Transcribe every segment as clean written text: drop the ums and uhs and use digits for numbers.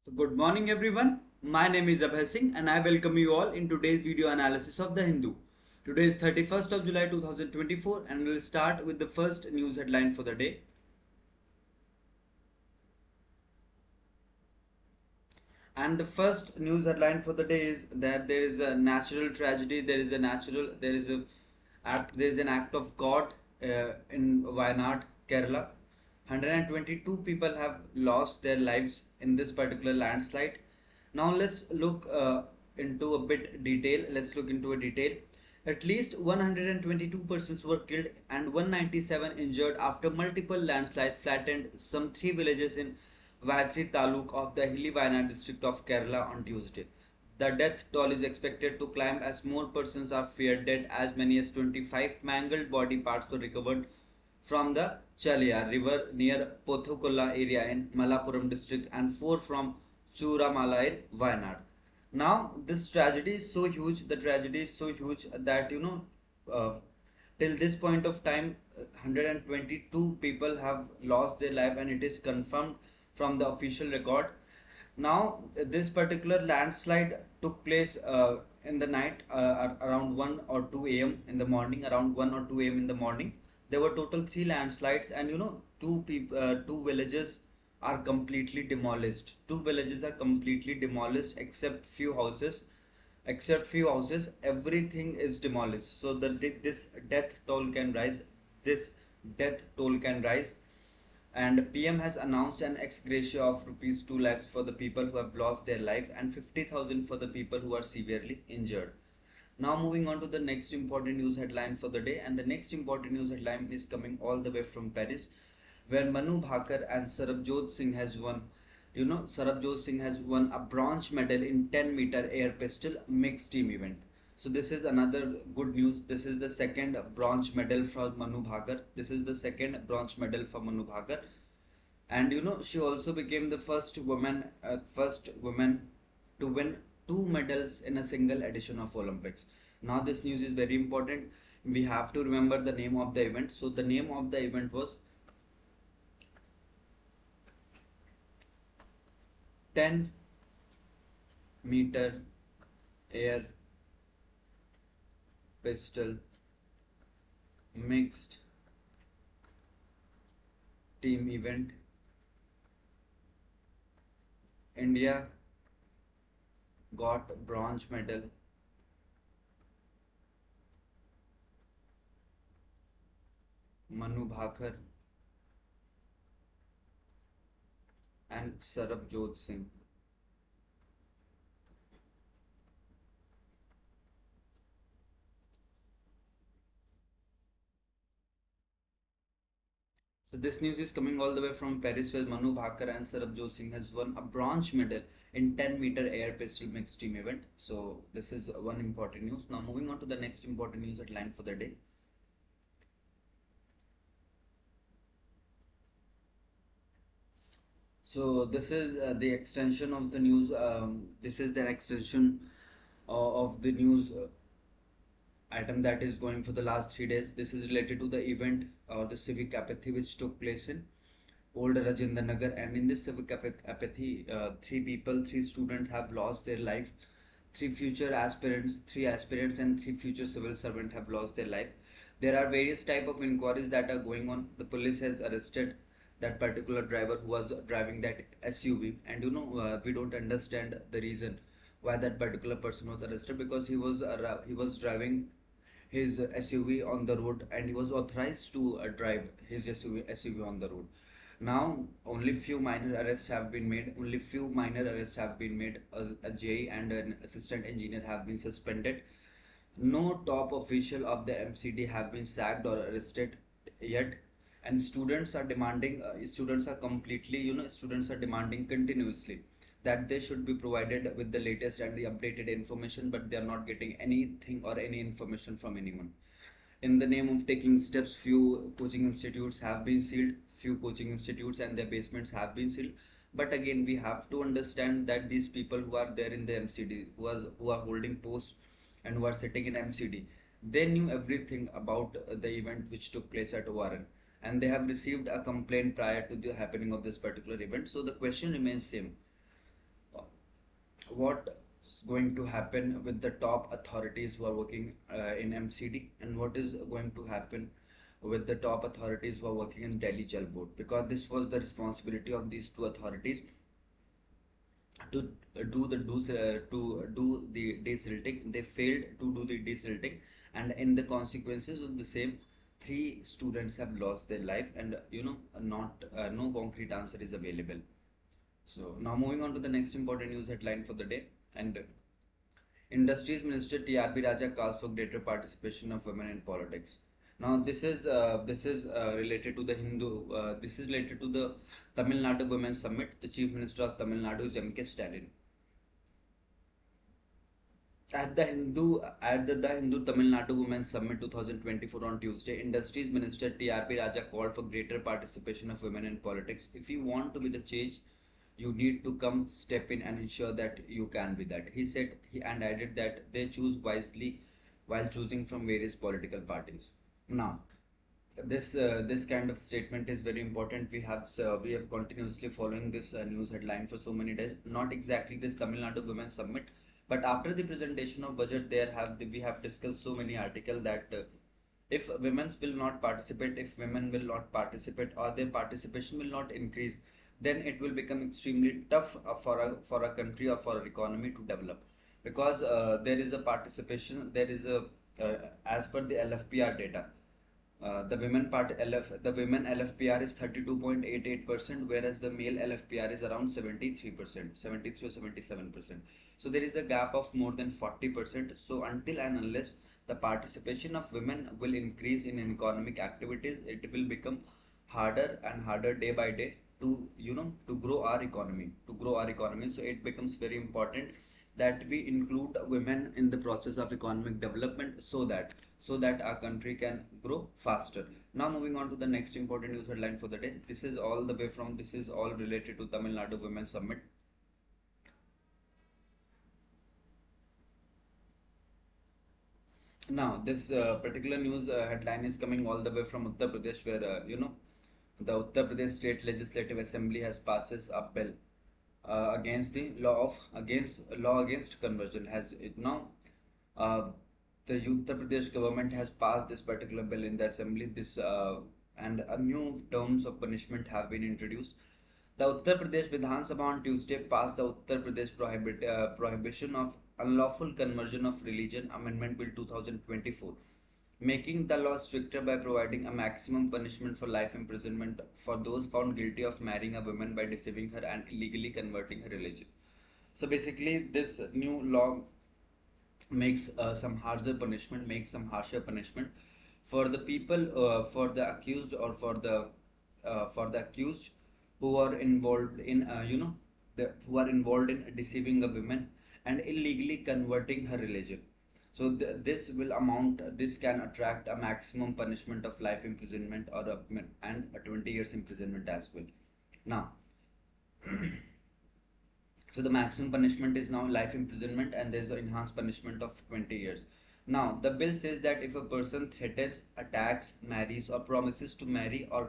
So good morning everyone. My name is Abhay Singh and I welcome you all in today's video analysis of The Hindu. Today is 31st of July 2024 and we'll start with the first news headline for the day. And the first news headline for the day is that there is a natural tragedy, there is an act of God in Wayanad, Kerala. 122 people have lost their lives in this particular landslide. Now let's look into a bit detail. Let's look into a detail. At least 122 persons were killed and 197 injured after multiple landslides flattened some three villages in Vaithri Taluk of the hilly Wayanad district of Kerala on Tuesday. The death toll is expected to climb as more persons are feared dead. As many as 25 mangled body parts were recovered from the Chaliyar river near Pothukolla area in Malappuram district and 4 from Churamala in Wayanad. Now this tragedy is so huge, the tragedy is so huge that uh, till this point of time 122 people have lost their life and it is confirmed from the official record. Now this particular landslide took place in the night around 1 or 2 a.m. in the morning, around 1 or 2 a.m. in the morning. There were total three landslides, and two villages are completely demolished. Two villages are completely demolished except few houses. Except few houses, everything is demolished. So this death toll can rise. This death toll can rise, and PM has announced an ex gratia of rupees 2 lakhs for the people who have lost their life and 50,000 for the people who are severely injured. Now moving on to the next important news headline for the day, and the next important news headline is coming all the way from Paris, where Manu Bhaker and Sarabjot Singh has won. Sarabjot Singh has won a bronze medal in 10-meter air pistol mixed team event. So this is another good news. This is the second bronze medal for Manu Bhaker. This is the second bronze medal for Manu Bhaker, and she also became the first woman to win two medals in a single edition of Olympics. Now this news is very important. We have to remember the name of the event. So the name of the event was 10-meter air pistol mixed team event. India got bronze medal. Manu Bhaker and Sarabjot Singh. So this news is coming all the way from Paris, where Manu Bhaker and Sarabjot Singh has won a bronze medal in 10-meter air pistol mixed team event. So this is one important news. Now moving on to the next important news headline for the day. So this is the extension of the news. This is the extension of the news item that is going for the last 3 days. This is related to the event or the civic apathy which took place in Old Rajendra Nagar, and in this civic apathy, three students have lost their life. Three aspirants, and three future civil servants have lost their life. There are various type of inquiries that are going on. The police has arrested that particular driver who was driving that SUV, and we don't understand the reason why that particular person was arrested, because he was driving his SUV on the road and he was authorized to drive his SUV on the road. Now, only few minor arrests have been made. Only few minor arrests have been made. A J and an assistant engineer have been suspended. No top official of the MCD have been sacked or arrested yet. And students are demanding. Students are demanding continuously that they should be provided with the latest and the updated information, but they are not getting anything or any information from anyone. In the name of taking steps, few coaching institutes have been sealed. Few coaching institutes and their basements have been sealed. But again, we have to understand that these people who are there in the MCD, who are holding posts and who are sitting in MCD, they knew everything about the event which took place at ORN, and they have received a complaint prior to the happening of this particular event. So the question remains same: what's going to happen with the top authorities who are working in MCD, and what is going to happen with the top authorities who are working in Delhi Jal Board, because this was the responsibility of these two authorities to to do the desilting. They failed to do the desilting, and in the consequences of the same, three students have lost their life, and not no concrete answer is available. So now moving on to the next important news headline for the day, and Industries Minister TRB Raja calls for greater participation of women in politics. Now this is related to the Hindu. This is related to the Tamil Nadu Women Summit. The Chief Minister of Tamil Nadu is M.K. Stalin. The Hindu Tamil Nadu Women's Summit 2024 on Tuesday, Industries Minister TRP Raja called for greater participation of women in politics. If you want to be the change, you need to come step in and ensure that you can be that. He said, he and added that they choose wisely while choosing from various political parties. Now, this kind of statement is very important. We have continuously following this news headline for so many days. Not exactly this Tamil Nadu Women Summit, but after the presentation of budget, we have discussed so many articles that if women will not participate, if women will not participate, or their participation will not increase, then it will become extremely tough for a country or for an economy to develop, because there is a participation, there is a as per the LFPR data, the women LFPR is 32.88%, whereas the male LFPR is around 73%, 73 or 77%. So there is a gap of more than 40%. So until and unless the participation of women will increase in economic activities, it will become harder and harder day by day to to grow our economy, So it becomes very important that we include women in the process of economic development, so that our country can grow faster. Now moving on to the next important news headline for the day. This is all related to Tamil Nadu Women Summit. Now this particular news headline is coming all the way from Uttar Pradesh, where the Uttar Pradesh State Legislative Assembly has passes a bill against the law against conversion. Has it now The Uttar Pradesh government has passed this particular bill in the assembly. This and a new terms of punishment have been introduced. The Uttar Pradesh Vidhan Sabha on Tuesday passed the Uttar Pradesh Prohibition of Unlawful Conversion of Religion Amendment Bill 2024, making the law stricter by providing a maximum punishment for life imprisonment for those found guilty of marrying a woman by deceiving her and illegally converting her religion. So basically, this new law makes some harsher punishment for the people, for the accused, or for the accused who are involved in who are involved in deceiving a woman and illegally converting her religion. So this can attract a maximum punishment of life imprisonment and a 20 years imprisonment as well. Now, so the maximum punishment is now life imprisonment, and there's an enhanced punishment of 20 years. Now, the bill says that if a person threatens, attacks, marries, or promises to marry, or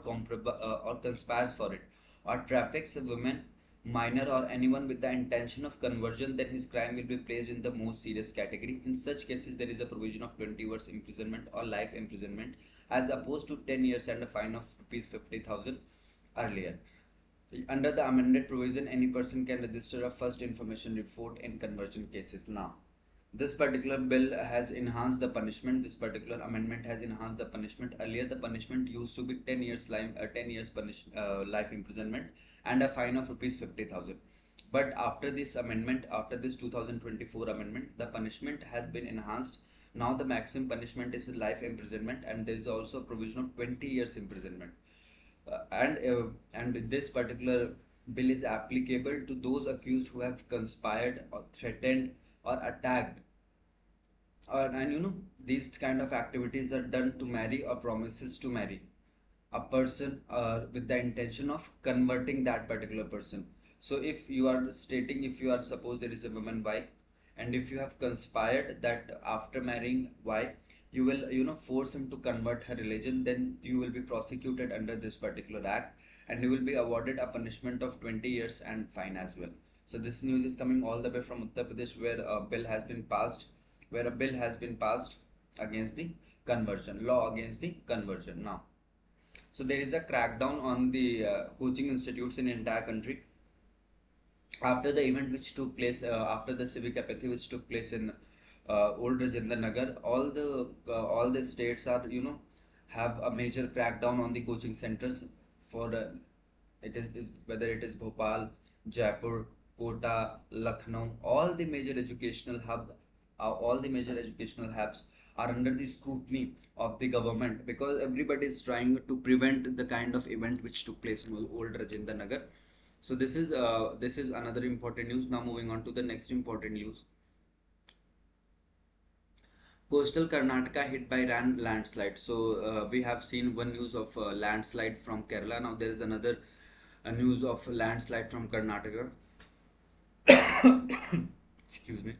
conspires for it, or traffics a woman, minor, or anyone with the intention of conversion, then his crime will be placed in the most serious category. In such cases, there is a provision of 20 years imprisonment or life imprisonment, as opposed to 10 years and a fine of rupees 50,000 earlier. Under the amended provision, any person can register a first information report in conversion cases. Now, this particular bill has enhanced the punishment. This particular amendment has enhanced the punishment. Earlier, the punishment used to be 10 years life imprisonment and a fine of rupees 50,000. But after this amendment, after this 2024 amendment, the punishment has been enhanced. Now the maximum punishment is life imprisonment, and there is also a provision of 20 years imprisonment. And this particular bill is applicable to those accused who have conspired or threatened or attacked, and these kind of activities are done to marry or promises to marry a person with the intention of converting that particular person. So if you are suppose there is a woman Y, and if you have conspired that after marrying Y, you will force him to convert her religion, then you will be prosecuted under this particular act, and you will be awarded a punishment of 20 years and fine as well. So this news is coming all the way from Uttar Pradesh, where a bill has been passed, against the conversion, law against the conversion. Now, so there is a crackdown on the coaching institutes in entire country after the event which took place, after the civic apathy which took place in old Rajendra Nagar. All the states are, have a major crackdown on the coaching centers for is whether it is Bhopal, Jaipur, Kota, Lucknow. All the major educational hubs are under the scrutiny of the government, because everybody is trying to prevent the kind of event which took place in old Rajendra Nagar. So this is another important news. Now moving on to the next important news. Coastal Karnataka hit by ran landslide. So we have seen one news of landslide from Kerala. Now there is another news of landslide from Karnataka. Excuse me.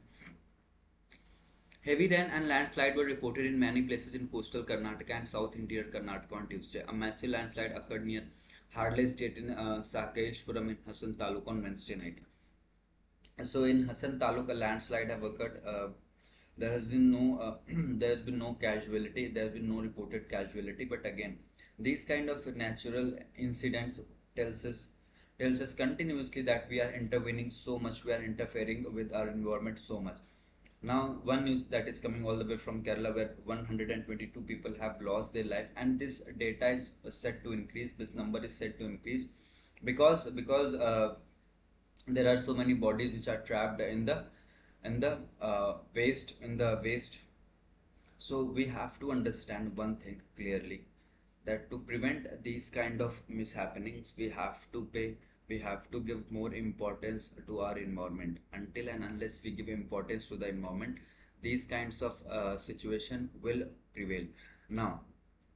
Heavy rain and landslide were reported in many places in coastal Karnataka and south interior Karnataka on Tuesday. A massive landslide occurred near Harley State in Sakeshpuram in Hassan Taluk on Wednesday night. So in Hassan Taluk, a landslide have occurred. There has been no there has been no casualty. There has been no reported casualty. But again, these kind of natural incidents tells us tells us continuously that we are intervening so much. We are interfering with our environment so much. Now, one news that is coming all the way from Kerala, where 122 people have lost their life, and this data is set to increase. This number is set to increase because there are so many bodies which are trapped in the waste. So we have to understand one thing clearly, that to prevent these kind of mishappenings, we have to give more importance to our environment. Until and unless we give importance to the environment, these kinds of situation will prevail. Now,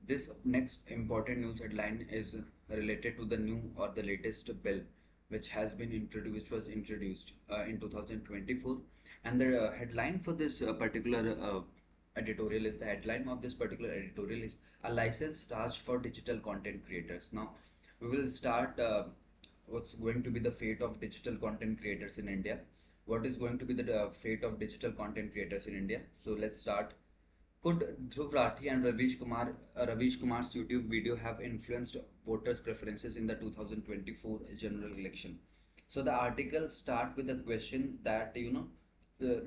this next important news headline is related to the new or the latest bill which was introduced in 2024. And the headline for this particular editorial is the headline of this particular editorial is a license charge for digital content creators. Now, we will start what's going to be the fate of digital content creators in India. What is going to be the fate of digital content creators in India? So let's start. Could Dhruv Rathi and Ravish Kumar's YouTube video have influenced voters' preferences in the 2024 general election? So the article start with the question that the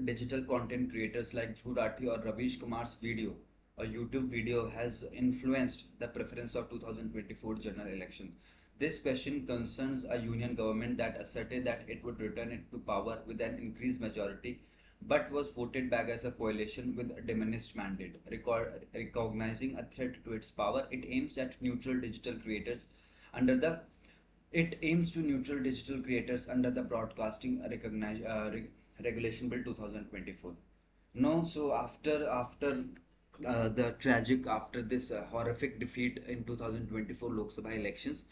digital content creators like Dhruv Rathi or Ravish Kumar's video, a YouTube video, has influenced the preference of 2024 general elections. This question concerns a union government that asserted that it would return it to power with an increased majority, but was voted back as a coalition with a diminished mandate. Recognizing a threat to its power, under the it aims to neutral digital creators under the Broadcasting Regulation Bill 2024. No, so after this horrific defeat in 2024 Lok Sabha elections,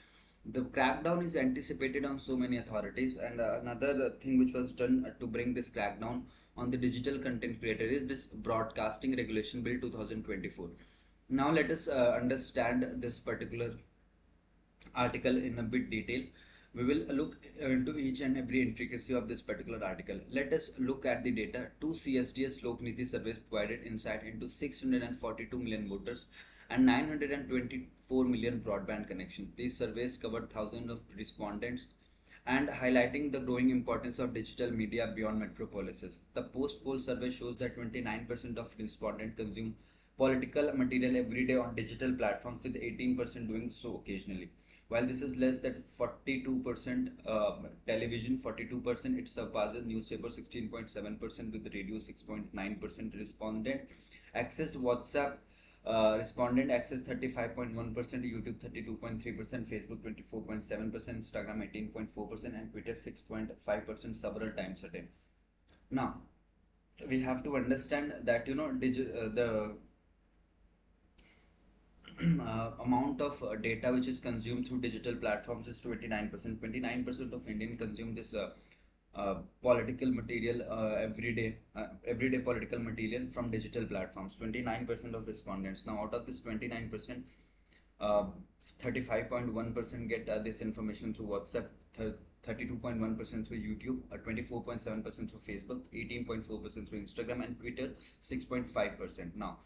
the crackdown is anticipated on so many authorities. And another thing which was done to bring this crackdown on the digital content creator is this Broadcasting Regulation Bill 2024. Now let us understand this particular article in a bit detail. We will look into each and every intricacy of this particular article. Let us look at the data. Two CSDS Lokniti surveys provided insight into 642 million voters and 924 million broadband connections. These surveys covered thousands of respondents and highlighting the growing importance of digital media beyond metropolises. The post-poll survey shows that 29% of respondents consume political material every day on digital platforms, with 18% doing so occasionally. While this is less than 42% television, 42%, it surpasses newspaper 16.7% with radio 6.9%. Respondent accessed 35.1%, YouTube 32.3%, Facebook 24.7%, Instagram 18.4%, and Twitter 6.5% several times a day. Now, we have to understand that the amount of data which is consumed through digital platforms is 29%. 29% of Indian consume this political material everyday political material from digital platforms. 29% of respondents. Now, out of this 29%, 35.1% get this information through WhatsApp. 32.1% through YouTube, 24.7% through Facebook, 18.4% through Instagram, and Twitter 6.5%. Now,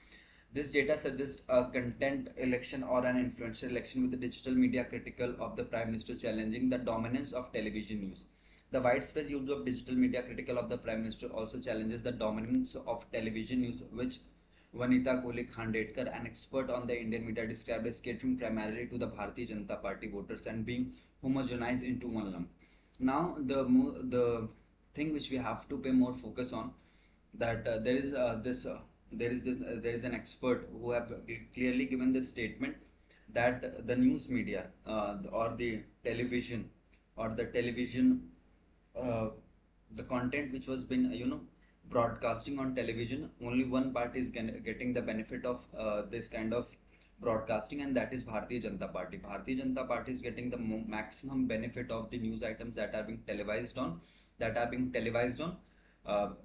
this data suggests a content election or an influential election with the digital media critical of the Prime Minister challenging the dominance of television news. The widespread use of digital media critical of the Prime Minister also challenges the dominance of television news, which Vanita Kohli Khandekar, an expert on the Indian media, described as catering primarily to the Bharatiya Janata Party voters and being homogenized into one lump. Now, the thing which we have to pay more focus on, that there is an expert who have clearly given this statement that the news media or the television or the television uh, the content which was been broadcasting on television, only one part is getting the benefit of this kind of broadcasting, and that is Bharatiya Janata Party. Bharatiya Janata Party is getting the maximum benefit of the news items that are being televised on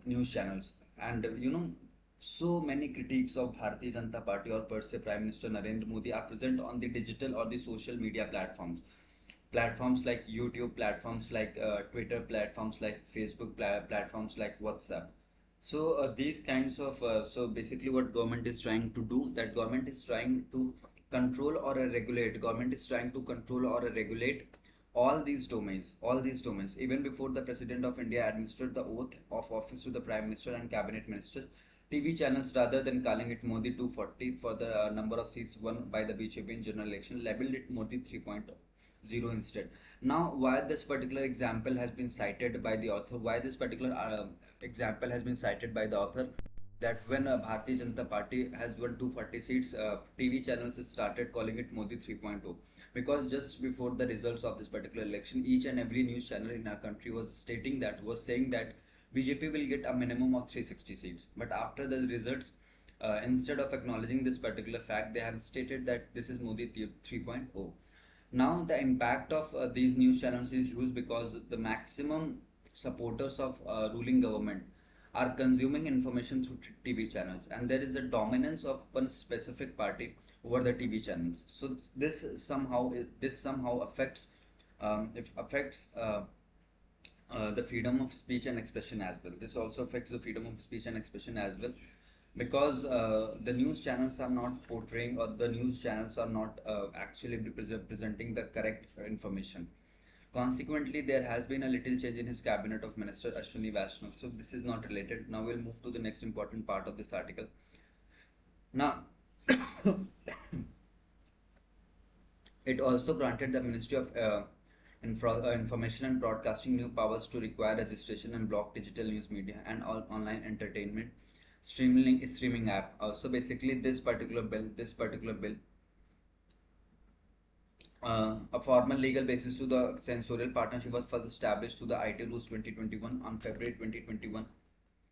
news channels. And so many critiques of Bharatiya Janata Party or per se Prime Minister Narendra Modi are present on the digital or the social media platforms like YouTube, platforms like Twitter, platforms like Facebook, platforms like WhatsApp. So these kinds of so basically what government is trying to do, that government is trying to control or regulate. Government is trying to control or regulate all these domains. Even before the President of India administered the oath of office to the Prime Minister and cabinet ministers, TV channels, rather than calling it Modi 240 for the number of seats won by the BJP in general election, labeled it Modi 3.0 instead. Now, why this particular example has been cited by the author? Why this particular example has been cited by the author? That when Bharatiya Janata Party has won 240 seats, TV channels started calling it Modi 3.0, because just before the results of this particular election, each and every news channel in our country was saying that BJP will get a minimum of 360 seats. But after the results, instead of acknowledging this particular fact, they have stated that this is Modi 3.0. Now, the impact of these news channels is huge because the maximum supporters of ruling government are consuming information through TV channels, and there is a dominance of one specific party over the TV channels. So this somehow affects it affects the freedom of speech and expression as well. This also affects the freedom of speech and expression as well, because the news channels are not portraying, or the news channels are not actually presenting the correct information. Consequently, there has been a little change in his cabinet of Minister Ashwini Vaishnav. So this is not related. Now we'll move to the next important part of this article. Now, it also granted the Ministry of Information and Broadcasting new powers to require registration and block digital news media and all online entertainment streaming app. So basically, this particular bill, a formal legal basis to the censorial partnership was first established through the IT Rules 2021 on February 2021.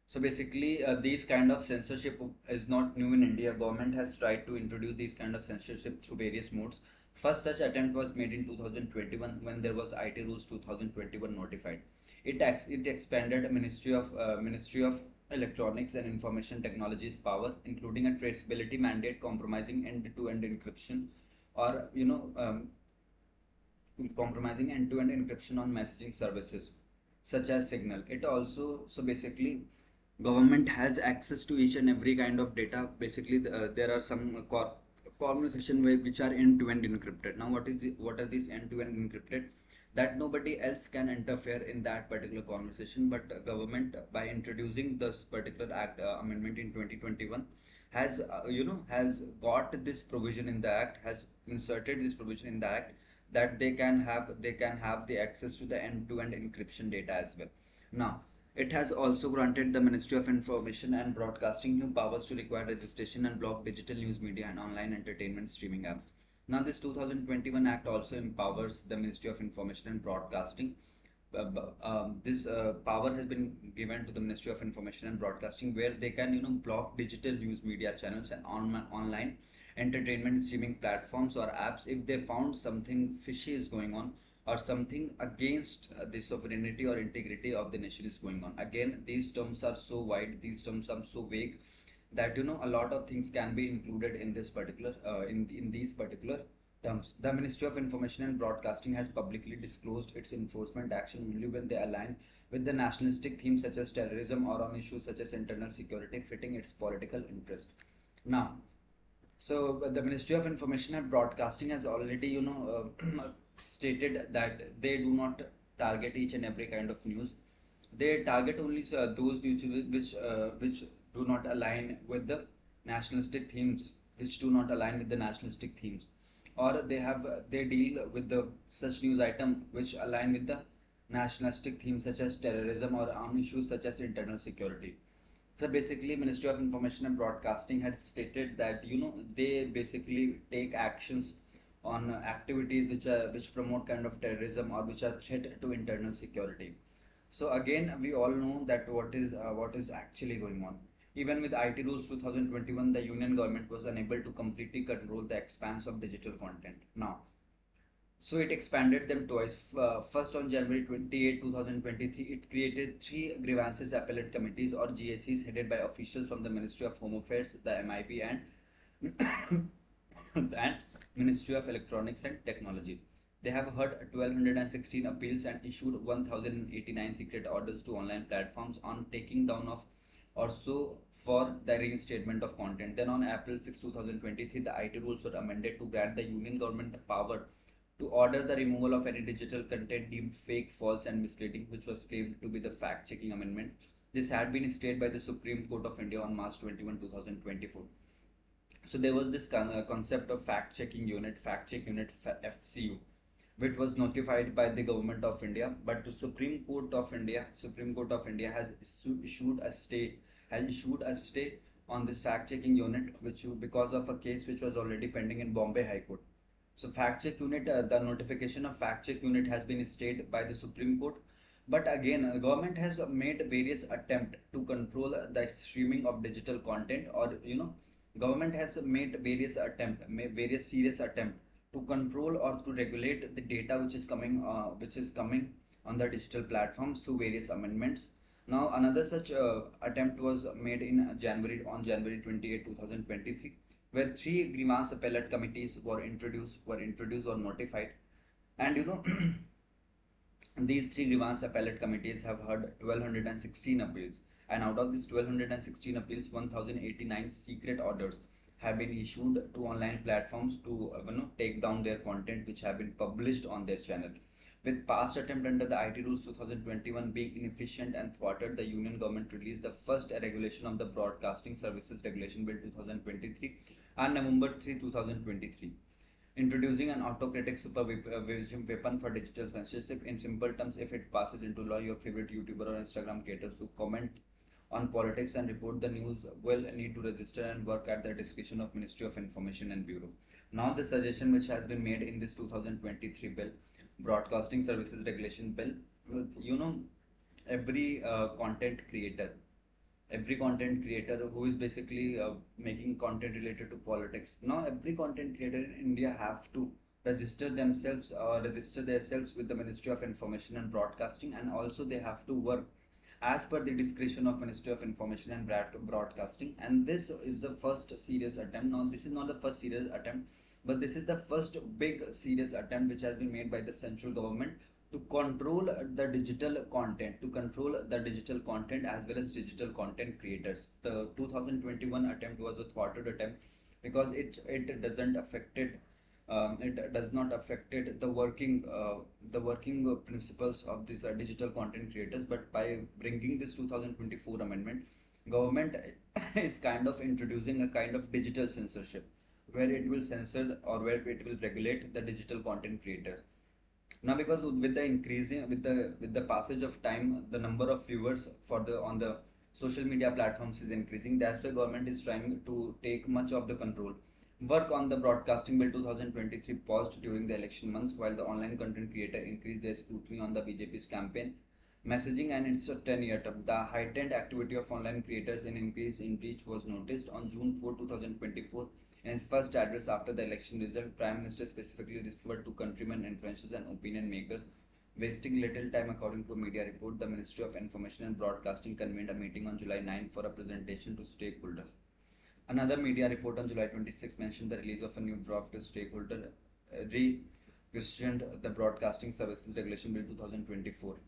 So basically, these kind of censorship is not new in India. Government has tried to introduce these kind of censorship through various modes. First such attempt was made in 2021 when there was IT Rules 2021 notified. It expanded Ministry of Electronics and Information Technologies power, including a traceability mandate compromising end-to-end encryption, or compromising end-to-end encryption on messaging services such as Signal. It also, so basically, government has access to each and every kind of data. Basically, there are some conversation which are end-to-end encrypted. Now, what are these end-to-end encrypted? That nobody else can interfere in that particular conversation, but government, by introducing this particular act amendment in 2021, has got this provision in the act, has inserted this provision in the act, that they can have the access to the end-to-end encryption data as well. Now, it has also granted the Ministry of Information and Broadcasting new powers to require registration and block digital news media and online entertainment streaming apps. Now, this 2021 Act also empowers the Ministry of Information and Broadcasting. This power has been given to the Ministry of Information and Broadcasting, where they can, block digital news media channels and online entertainment streaming platforms or apps if they found something fishy is going on, or something against the sovereignty or integrity of the nation is going on. Again, these terms are so wide, these terms are so vague, that a lot of things can be included in this particular in these particular terms. The Ministry of Information and Broadcasting has publicly disclosed its enforcement action only when they align with the nationalistic themes such as terrorism or on issues such as internal security fitting its political interest. Now, the Ministry of Information and Broadcasting has already, stated that they do not target each and every kind of news. They target only those news which do not align with the nationalistic themes, which do not align with the nationalistic themes, or they deal with the such news item which align with the nationalistic themes such as terrorism or on issues such as internal security. So basically, Ministry of Information and Broadcasting had stated that they basically take actions on activities which promote kind of terrorism or which are threat to internal security. So again, we all know that what is actually going on. Even with IT rules 2021, the Union government was unable to completely control the expanse of digital content. Now, so it expanded them twice. First, on January 28, 2023, it created three grievances appellate committees or GACs headed by officials from the Ministry of Home Affairs, the MIB, and and Ministry of Electronics and Technology. They have heard 1216 appeals and issued 1089 secret orders to online platforms on taking down of or so for the reinstatement of content. Then on April 6, 2023, the IT rules were amended to grant the Union government the power to order the removal of any digital content deemed fake, false, and misleading, which was claimed to be the fact checking amendment. This had been stayed by the Supreme Court of India on March 21, 2024. So there was this concept of fact checking unit, fact check unit FCU, which was notified by the government of India, but the Supreme Court of India has issued a stay on this fact checking unit, which because of a case which was already pending in Bombay High Court. So fact check unit, the notification of fact check unit has been stayed by the Supreme Court. But again, government has made various attempt to control the streaming of digital content, or government has made various serious attempt to control or to regulate the data which is coming on the digital platforms through various amendments. Now, another such attempt was made in January 28, 2023, where three grievance appellate committees were introduced or notified, and these three grievance appellate committees have heard 1216 appeals, and out of these 1216 appeals, 1089 secret orders have been issued to online platforms to take down their content which have been published on their channel. With past attempt under the IT rules 2021 being inefficient and thwarted, the Union government released the first regulation of the Broadcasting Services Regulation Bill 2023 on November 3, 2023, introducing an autocratic supervision weapon for digital censorship. In simple terms, if it passes into law, your favorite YouTuber or Instagram creators who comment on politics and report the news will need to register and work at the discretion of Ministry of Information and Bureau. Now, the suggestion which has been made in this 2023 bill, Broadcasting Services Regulation Bill, every content creator who is basically making content related to politics. Now every content creator in India have to register themselves with the Ministry of Information and Broadcasting, and also they have to work as per the discretion of Ministry of Information and Broadcasting. And this is the first serious attempt. Now this is not the first serious attempt, but this is the first big serious attempt which has been made by the central government to control the digital content as well as digital content creators. The 2021 attempt was a thwarted attempt because it does not affected the working principles of these digital content creators. But by bringing this 2024 amendment, government is kind of introducing a kind of digital censorship, where it will censor or where it will regulate the digital content creators. Now, because with the increasing with the passage of time, the number of viewers for the on the social media platforms is increasing. That's why government is trying to take much of the control. Work on the Broadcasting Bill 2023 paused during the election months, while the online content creator increased their scrutiny on the BJP's campaign messaging and its tenure. The heightened activity of online creators and increase in reach was noticed on June 4, 2024. In his first address after the election result, Prime Minister specifically referred to countrymen, influencers, and opinion makers wasting little time. According to a media report, the Ministry of Information and Broadcasting convened a meeting on July 9 for a presentation to stakeholders. Another media report on July 26 mentioned the release of a new draft to stakeholder re-questioned the Broadcasting Services Regulation Bill 2024.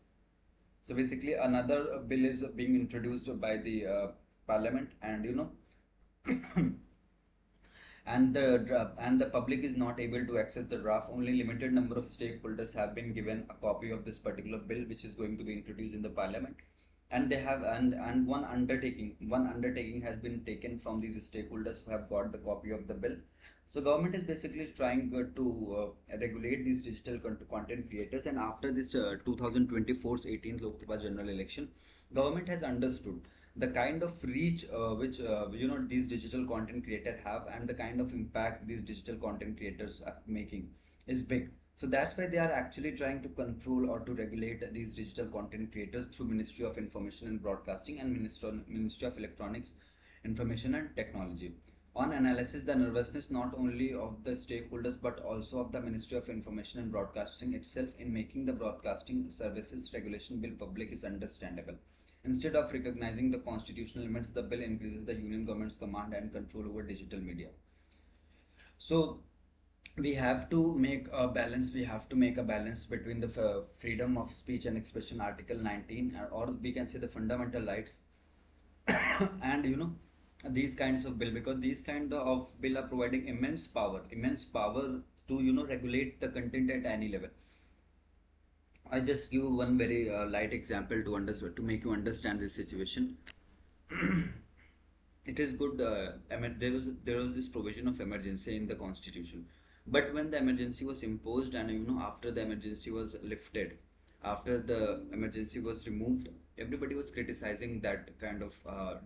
So basically, another bill is being introduced by the Parliament, and and the public is not able to access the draft. Only limited number of stakeholders have been given a copy of this particular bill, which is going to be introduced in the Parliament. And they have and one undertaking has been taken from these stakeholders who have got the copy of the bill. So government is basically trying to regulate these digital content creators. And after this 2024's 18th Lok Sabha general election, government has understood the kind of reach which these digital content creators have, and the kind of impact these digital content creators are making is big. So that's why they are actually trying to control or to regulate these digital content creators through Ministry of Information and Broadcasting and Ministry of Electronics, Information and Technology. On analysis, the nervousness not only of the stakeholders but also of the Ministry of Information and Broadcasting itself in making the Broadcasting Services Regulation Bill public is understandable. Instead of recognizing the constitutional limits, the bill increases the Union government's command and control over digital media. So we have to make a balance. We have to make a balance between the freedom of speech and expression, Article 19, or we can say the fundamental rights, and these kinds of bill, because these kind of bill are providing immense power to regulate the content at any level. I just give one very light example to understand, to make you understand this situation. It is good. There was this provision of emergency in the constitution, but when the emergency was imposed, and after the emergency was lifted, after the emergency was removed, everybody was criticizing that kind of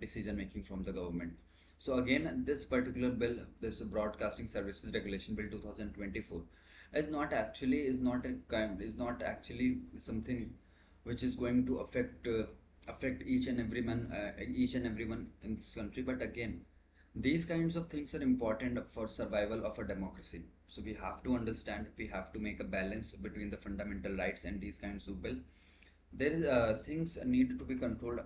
decision making from the government. So again, this particular bill, this Broadcasting Services Regulation Bill 2024, is not actually something which is going to affect each and everyone in this country. But again, these kinds of things are important for survival of a democracy. So we have to understand, we have to make a balance between the fundamental rights and these kinds of bill. There is things need to be controlled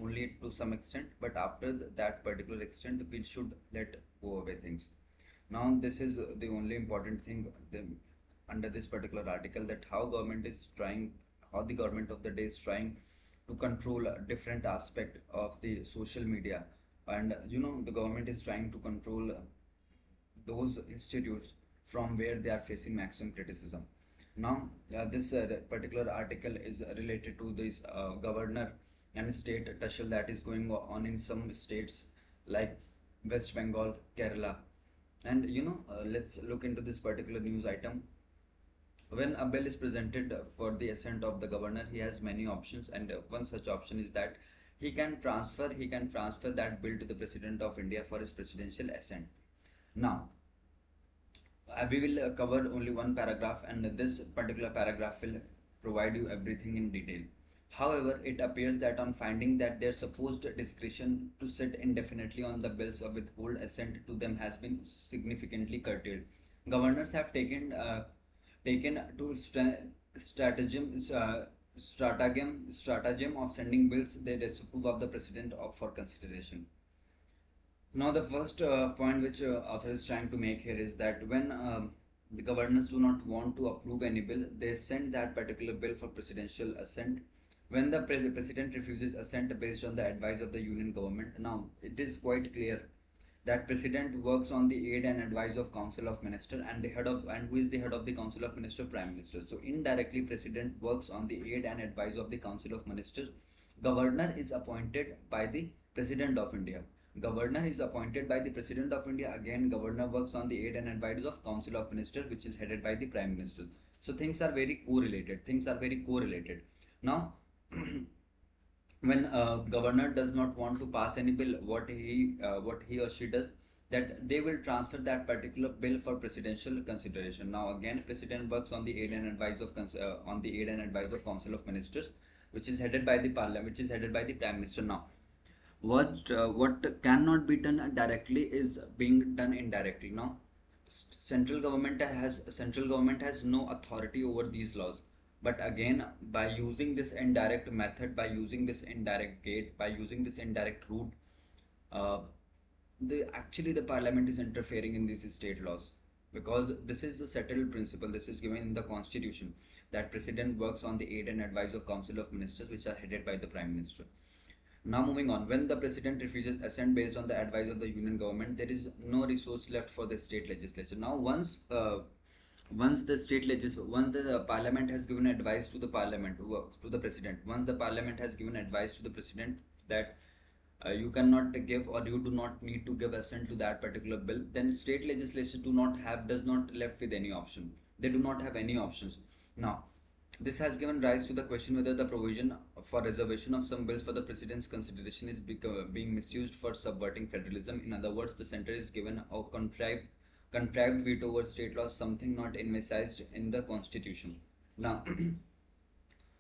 only to some extent, but after that particular extent, we should let go away things. Now, this is the only important thing under this particular article, that how the government of the day is trying to control a different aspect of the social media, and the government is trying to control those institutes from where they are facing maximum criticism. Now, this particular article is related to this governor and state tussle that is going on in some states like West Bengal, Kerala. And let's look into this particular news item. When a bill is presented for the assent of the governor, he has many options, and one such option is that he can transfer that bill to the President of India for his presidential assent. Now, we will cover only one paragraph, and this particular paragraph will provide you everything in detail. However, it appears that on finding that their supposed discretion to sit indefinitely on the bills or withhold assent to them has been significantly curtailed, governors have taken to stratagem of sending bills they disapprove of the president for consideration. Now, the first point which author is trying to make here is that when the governors do not want to approve any bill, they send that particular bill for presidential assent. When the president refuses assent based on the advice of the union government, now it is quite clear that president works on the aid and advice of council of minister, and who is the head of the council of minister? Prime minister. So indirectly, president works on the aid and advice of the council of minister. Governor is appointed by the president of India. Governor is appointed by the president of India. Again, governor works on the aid and advice of council of minister, which is headed by the prime minister. So things are very correlated. Now, when a governor does not want to pass any bill, what he or she does, that they will transfer that particular bill for presidential consideration. Now again, president works on the aid and advice of council of ministers, which is headed by the parliament, which is headed by the prime minister. Now, what cannot be done directly is being done indirectly. Now, central government has no authority over these laws. But again, by using this indirect method, by using this indirect gate, by using this indirect route, the parliament is interfering in these state laws. because this is the settled principle. This is given in the constitution that president works on the aid and advice of council of ministers which are headed by the prime minister. Now moving on, when the president refuses assent based on the advice of the union government, there is no resource left for the state legislature. Now once the once the parliament has given advice to the to the president, once the parliament has given advice to the president that you cannot give or you do not need to give assent to that particular bill, then state legislature does not left with any option. They do not have any options. Now this has given rise to the question whether the provision for reservation of some bills for the president's consideration is being misused for subverting federalism. In other words, the center is given a contrived veto over state laws, something not envisaged in the constitution. Now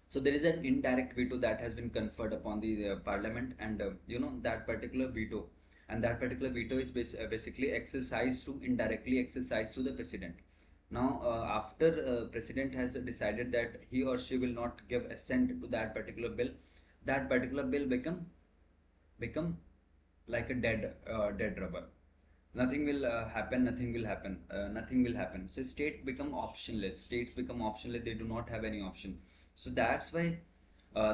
so there is an indirect veto that has been conferred upon the parliament, and that particular veto, is basically exercised to indirectly exercised to the president. Now after president has decided that he or she will not give assent to that particular bill, that particular bill become like a dead rubber. Nothing will happen, nothing will happen. So states become optionless, they do not have any option. So that's why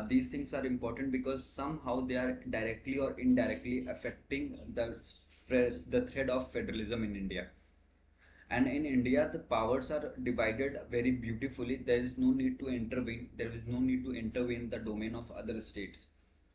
these things are important, because somehow they are directly or indirectly affecting the thread of federalism in India. And in India, the powers are divided very beautifully. There is no need to intervene. There is no need to intervene the domain of other states.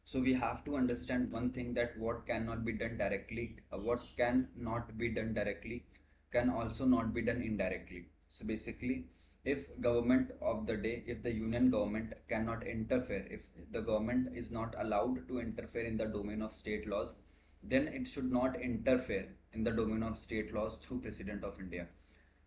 So we have to understand one thing, that what cannot be done directly, what can not be done directly, can also not be done indirectly. So basically, if government of the day, if the union government cannot interfere, if the government is not allowed to interfere in the domain of state laws, then it should not interfere in the domain of state laws through President of India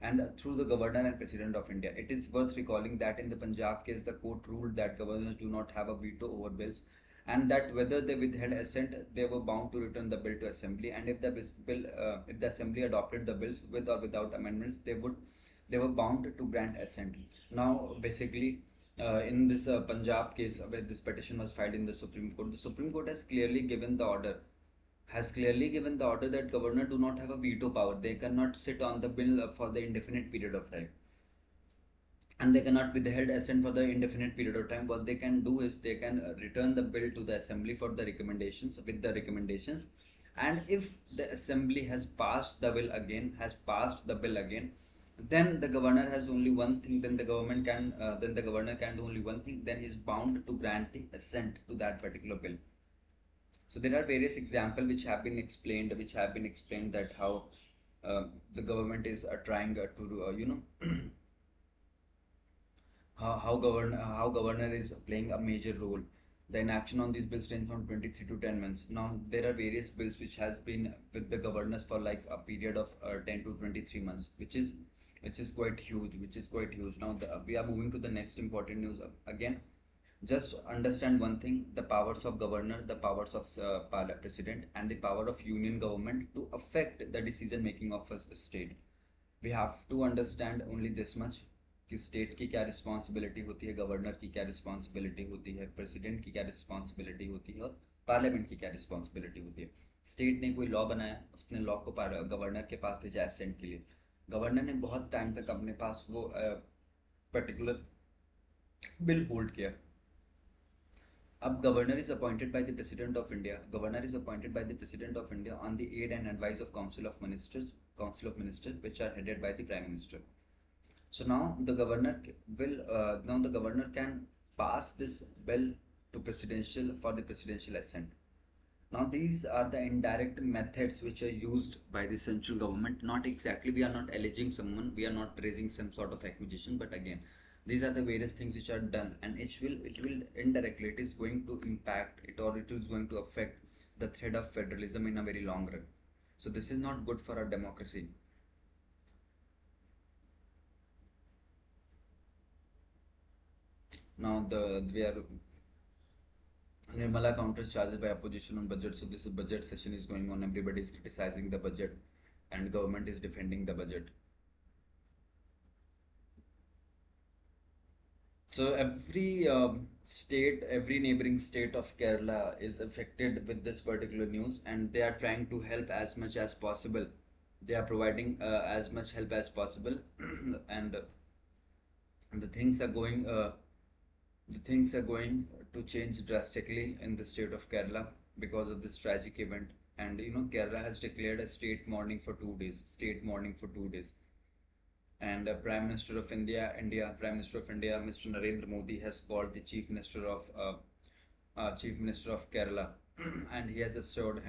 and through the Governor and President of India. It is worth recalling that in the Punjab case, the court ruled that governors do not have a veto over bills, and that whether they withheld assent, they were bound to return the bill to assembly. And if if the assembly adopted the bills with or without amendments, they were bound to grant assent. Now, basically, in this Punjab case, where this petition was filed in the Supreme Court has clearly given the order that governor do not have a veto power. They cannot sit on the bill for the indefinite period of time, and they cannot withhold assent for the indefinite period of time. What they can do is they can return the bill to the assembly for the recommendations, and if the assembly has passed the bill again, then the governor has only one thing. Then the governor can do only one thing. Then he is bound to grant the assent to that particular bill. So there are various examples which have been explained that how the government is trying to how governor is playing a major role. The inaction on these bills range from 23 to 10 months. Now there are various bills which has been with the governors for like a period of 10 to 23 months, which is quite huge. Now we are moving to the next important news again. Just understand one thing: the powers of governor, the powers of president, and the power of union government to affect the decision making of a state. We have to understand only this much कि state की क्या responsibility होती है, governor की क्या responsibility होती है, president की क्या रिस्पॉन्सिबिलिटी होती है, और पार्लियामेंट की क्या रिस्पॉन्सिबिलिटी होती है. स्टेट ने कोई लॉ बनाया, उसने लॉ को गवर्नर के पास भेजा एसेंट के लिए. गवर्नर ने बहुत टाइम तक अपने पास वो पर्टिकुलर बिल होल्ड किया. अब governor is appointed by the president of India. Governor is appointed by the president of India on the aid and advice of council of ministers which are headed by the prime minister. So now the governor can pass this bill to presidential assent. Now these are the indirect methods which are used by the central government. Not exactly, we are not alleging someone, we are not raising some sort of accusation, but again, these are the various things which are done, and it will indirectly, it is going to impact it, or it is going to affect the thread of federalism in a very long run. So this is not good for our democracy. Now Nirmala counters charges by opposition on budget. So this budget session is going on. Everybody is criticizing the budget, and government is defending the budget. So every neighboring state of Kerala is affected with this particular news, and they are trying to help as much as possible They are providing as much help as possible, and the things are going the things are going to change drastically in the state of Kerala because of this tragic event. And Kerala has declared a state mourning for 2 days. State mourning for 2 days. And Prime Minister of India, Mr. Narendra Modi, has called the Chief Minister of Kerala, and he has assured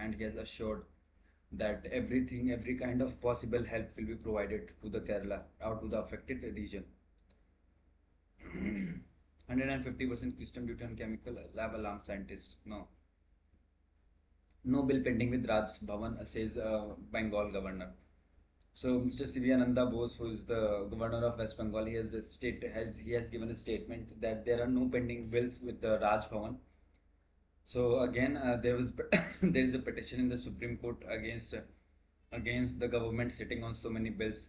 that every kind of possible help will be provided to the Kerala or to the affected region. 150% custom duty on chemical lab alarm scientist. No, no bill pending with Raj Bhavan, says Bengal governor. So Mr. Sivananda Bose, who is the governor of West Bengal, he has given a statement that there are no pending bills with the Raj Bhavan. So again, there is a petition in the Supreme Court against the government sitting on so many bills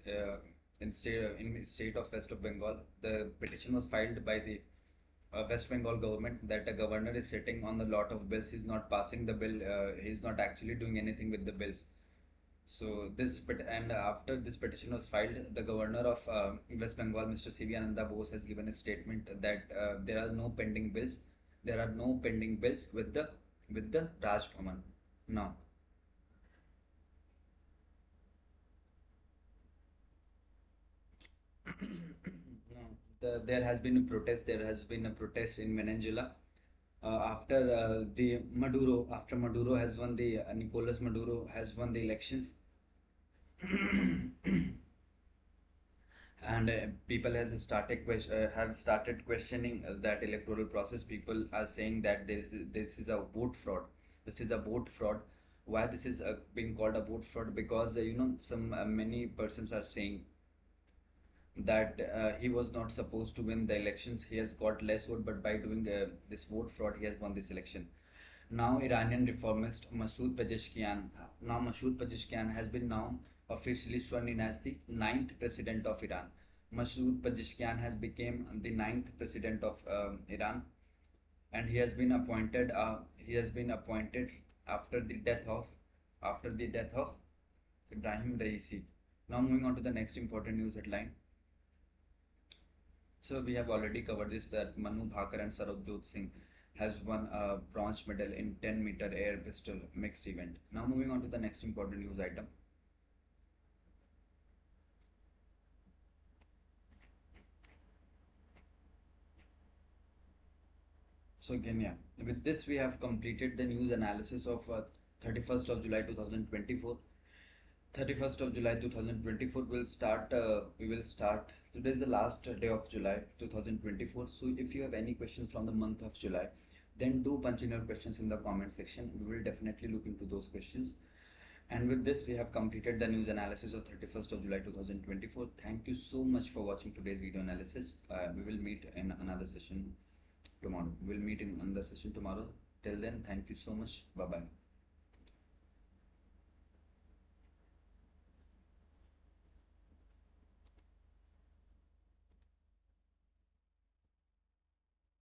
in state of West of Bengal. The petition was filed by the West Bengal government that the governor is sitting on a lot of bills. He's not passing the bill. He's not actually doing anything with the bills. So and after this petition was filed, the governor of West Bengal, Mr. Sivananda Bose, has given a statement that there are no pending bills. There are no pending bills with the Raj Bhavan. Now, no, there has been a protest. There has been a protest in Venezuela after Maduro has won the Nicolas Maduro has won the elections. And people have started questioning that electoral process. People are saying that this is a vote fraud. This is a vote fraud. Why this is being called a vote fraud? Because some many persons are saying that he was not supposed to win the elections. He has got less vote, but by doing this vote fraud, he has won this election. Now, Iranian reformist Masoud Pezeshkian has been now officially sworn in as the ninth president of Iran. Masoud Pezeshkian has become the ninth president of Iran, and he has been appointed. After the death of Ibrahim Raisi. Now, moving on to the next important news headline. So we have already covered this, that Manu Bhaker and Sarabjot Singh has won a bronze medal in 10-meter air pistol mixed event. Now moving on to the next important news item. So again, yeah, with this we have completed the news analysis of 31st of July 2024. 31st of July 2024 we will start. Today is the last day of July 2024. So if you have any questions from the month of July, then do punch in your questions in the comment section. We will definitely look into those questions. And with this, we have completed the news analysis of 31st of July 2024. Thank you so much for watching today's video analysis. We will meet in another session tomorrow. We'll meet in another session tomorrow. Till then, thank you so much. Bye bye.